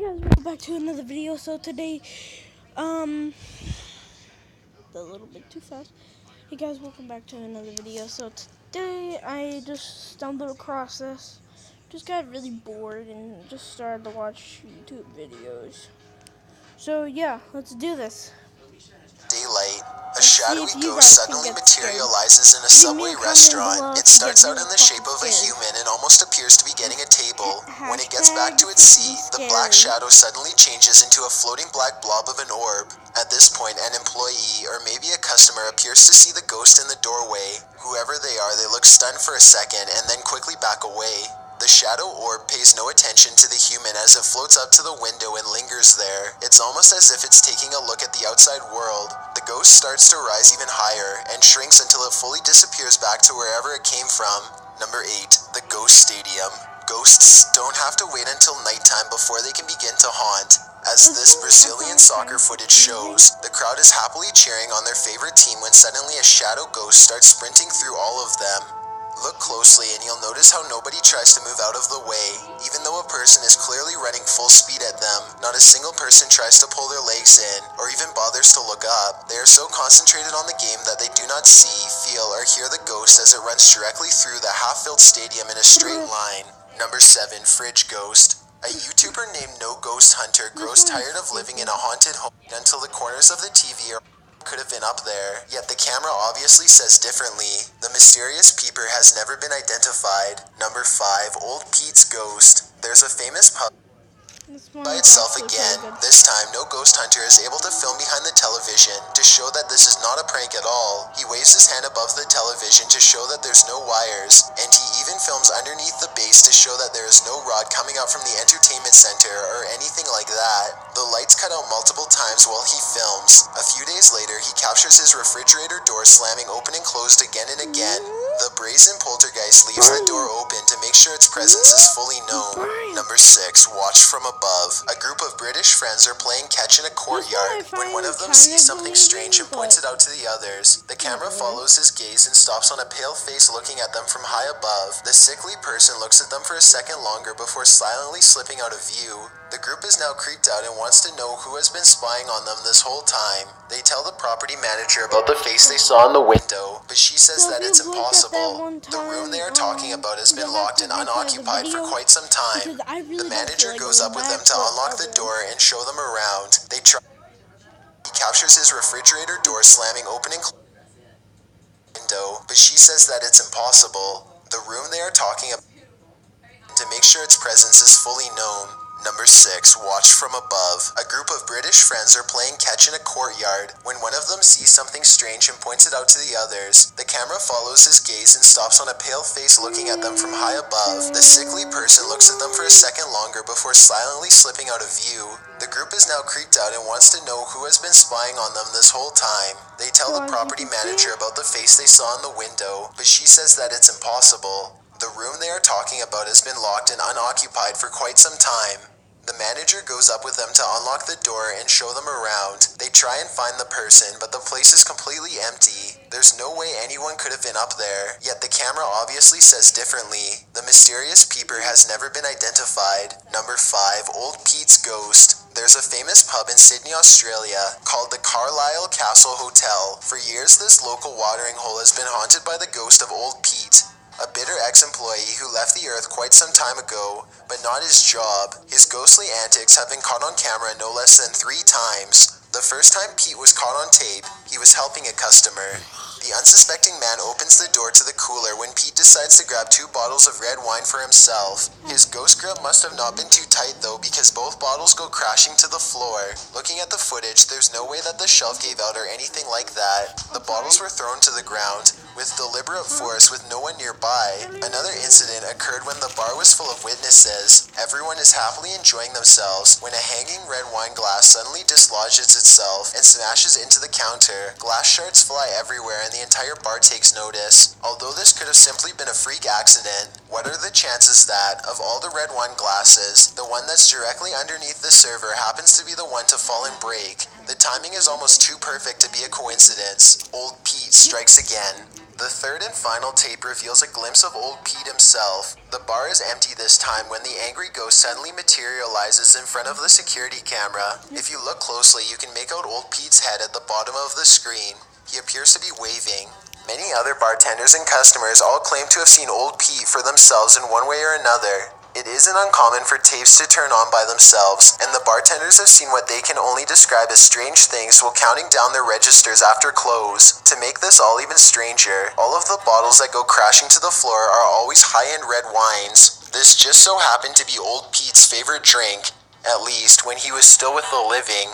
Guys, welcome back to another video. So today, a little bit too fast. Hey guys, welcome back to another video. So today, I just stumbled across this. Just got really bored and just started to watch YouTube videos. So yeah, let's do this. Daylight, a Let's see shadowy if you ghost guys can suddenly get scared. materializes in a Leave me subway a comment restaurant. below It if you starts get out in the really shape of a scared. human and almost appears to be getting a table. When it gets back to its seat, the black Scary. shadow suddenly changes into a floating black blob of an orb. At this point, an employee or maybe a customer appears to see the ghost in the doorway. Whoever they are, they look stunned for a second and then quickly back away. The shadow orb pays no attention to the human as it floats up to the window and lingers there. It's almost as if it's taking a look at the outside world. The ghost starts to rise even higher and shrinks until it fully disappears back to wherever it came from. Number 8. The Ghost Stadium. Ghosts don't have to wait until nighttime before they can begin to haunt. As this Brazilian soccer footage shows, the crowd is happily cheering on their favorite team when suddenly a shadow ghost starts sprinting through all of them. Look closely and you'll notice how nobody tries to move out of the way. Even though a person is clearly running full speed at them, not a single person tries to pull their legs in or even bothers to look up. They are so concentrated on the game that they do not see, feel, or hear the ghost as it runs directly through the half-filled stadium in a straight line. Number 7. Fridge Ghost. A YouTuber named No Ghost Hunter grows tired of living in a haunted home until the corners of the TV are could have been up there, yet the camera obviously says differently. The mysterious peeper has never been identified. Number 5. Old Pete's Ghost. There's a famous pub by itself again. This time, No Ghost Hunter is able to film behind the television to show that this is not a prank at all. He waves his hand above the television to show that there's no wires, and he even films underneath the base to show that there is no rod coming out from the entertainment center or anything like that. The lights cut out multiple times while he films. A few days later, he captures his refrigerator door slamming open and closed again and again. The brazen poltergeist leaves the door open to make sure its presence is fully known. Number 6. Watch from above. A group of British friends are playing catch in a courtyard when one of them sees something strange and points it out to the others. The camera follows his gaze and stops on a pale face looking at them from high above. The sickly person looks at them for a second longer before silently slipping out of view. The group is now creeped out and wants to know who has been spying on them this whole time. They tell the property manager about the face they saw in the window, but she says that it's impossible. The room they are talking about has been locked and unoccupied for quite some time. The manager goes up with them to unlock the door and show them around. He captures his refrigerator door slamming open and closing the window, but she says that it's impossible. The room they are talking about to make sure its presence is fully known. Number 6. Watch from above. A group of British friends are playing catch in a courtyard when one of them sees something strange and points it out to the others. The camera follows his gaze and stops on a pale face looking at them from high above. The sickly person looks at them for a second longer before silently slipping out of view. The group is now creeped out and wants to know who has been spying on them this whole time. They tell the property manager about the face they saw in the window, but she says that it's impossible. The room they are talking about has been locked and unoccupied for quite some time. The manager goes up with them to unlock the door and show them around. They try and find the person, but the place is completely empty. There's no way anyone could have been up there, yet the camera obviously says differently. The mysterious peeper has never been identified. Number 5. Old Pete's Ghost. There's a famous pub in Sydney, Australia, called the Carlisle Castle Hotel. For years, this local watering hole has been haunted by the ghost of Old Pete, a bitter ex-employee who left the earth quite some time ago, but not his job. His ghostly antics have been caught on camera no less than 3 times. The first time Pete was caught on tape, he was helping a customer. The unsuspecting man opens the door to the cooler when Pete decides to grab 2 bottles of red wine for himself. His ghost grip must have not been too tight though, because both bottles go crashing to the floor. Looking at the footage, there's no way that the shelf gave out or anything like that. The bottles were thrown to the ground with deliberate force with no one nearby. Another incident occurred when the bar was full of witnesses. Everyone is happily enjoying themselves when a hanging red wine glass suddenly dislodges itself and smashes into the counter. Glass shards fly everywhere and the entire bar takes notice. Although this could have simply been a freak accident, what are the chances that, of all the red wine glasses, the one that's directly underneath the server happens to be the one to fall and break? The timing is almost too perfect to be a coincidence. Old Pete strikes again. The third and final tape reveals a glimpse of old Pete himself. The bar is empty this time when the angry ghost suddenly materializes in front of the security camera. If you look closely, you can make out old Pete's head at the bottom of the screen. He appears to be waving. Many other bartenders and customers all claim to have seen old Pete for themselves in one way or another. It isn't uncommon for tapes to turn on by themselves, and the bartenders have seen what they can only describe as strange things while counting down their registers after close. To make this all even stranger, all of the bottles that go crashing to the floor are always high-end red wines. This just so happened to be old Pete's favorite drink, at least when he was still with the living.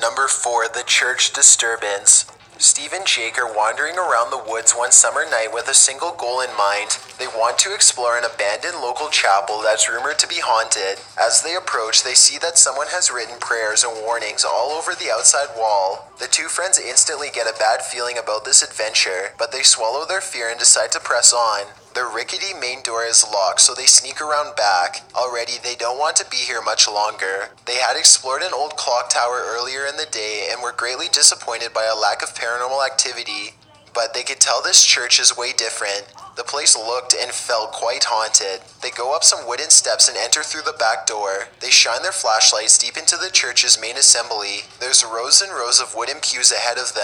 Number 4, the church disturbance. Steve and Jake are wandering around the woods one summer night with a single goal in mind. They want to explore an abandoned local chapel that's rumored to be haunted. As they approach, they see that someone has written prayers and warnings all over the outside wall. The two friends instantly get a bad feeling about this adventure, but they swallow their fear and decide to press on. The rickety main door is locked, so they sneak around back. Already, they don't want to be here much longer. They had explored an old clock tower earlier in the day and were greatly disappointed by a lack of paranormal activity. But they could tell this church is way different. The place looked and felt quite haunted. They go up some wooden steps and enter through the back door. They shine their flashlights deep into the church's main assembly. There's rows and rows of wooden pews ahead of them.